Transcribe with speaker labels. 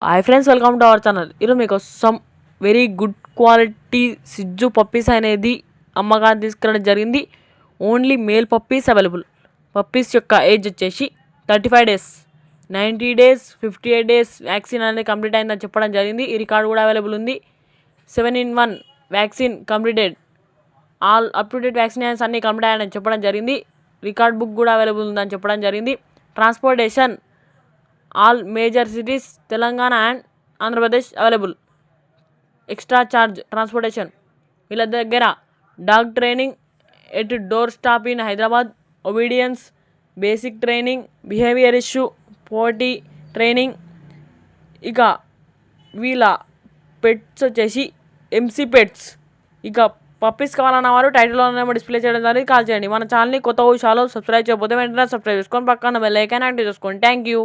Speaker 1: Hi friends, welcome to our channel. ఈరోజు మీకోసం very good quality సిజ్జు puppies అనేది అమ్మకాన్ని తీసుకురావడం జరిగింది. Only male puppies available. Puppies యొక్క ఏజ్ వచ్చేసి 35 డేస్, 90 డేస్, 58 డేస్ వ్యాక్సిన్ అనేది కంప్లీట్ అయిందని చెప్పడం జరిగింది. ఈ రికార్డు కూడా అవైలబుల్ ఉంది. 7-in-1 vaccine completed, all up to date vaccinations అన్నీ కంప్లీట్ అయ్యాయని చెప్పడం జరిగింది. రికార్డ్ బుక్ కూడా అవైలబుల్ ఉందని చెప్పడం జరిగింది. Transportation all major cities Telangana and Andhra Pradesh available. Extra charge transportation. వీళ్ళ దగ్గర dog training at door stop in Hyderabad, obedience, basic training, behaviour issue, పోటీ ట్రైనింగ్. ఇక వీళ్ళ పెట్స్ వచ్చేసి ఎంసీ పెట్స్. ఇక పప్పీస్ కావాలన్న వారు టైటిల్లో డిస్ప్లే చేయడం జరిగింది, కాల్ చేయండి. మన ఛానల్ని కొత్త విషయాలు సబ్స్క్రైబ్ చేయకపోతే వెంటనే సబ్స్క్రైబ్ చేసుకొని పక్కన బెల్ ఐకాన్ యాక్టివ్ చేసుకోండి. Thank you.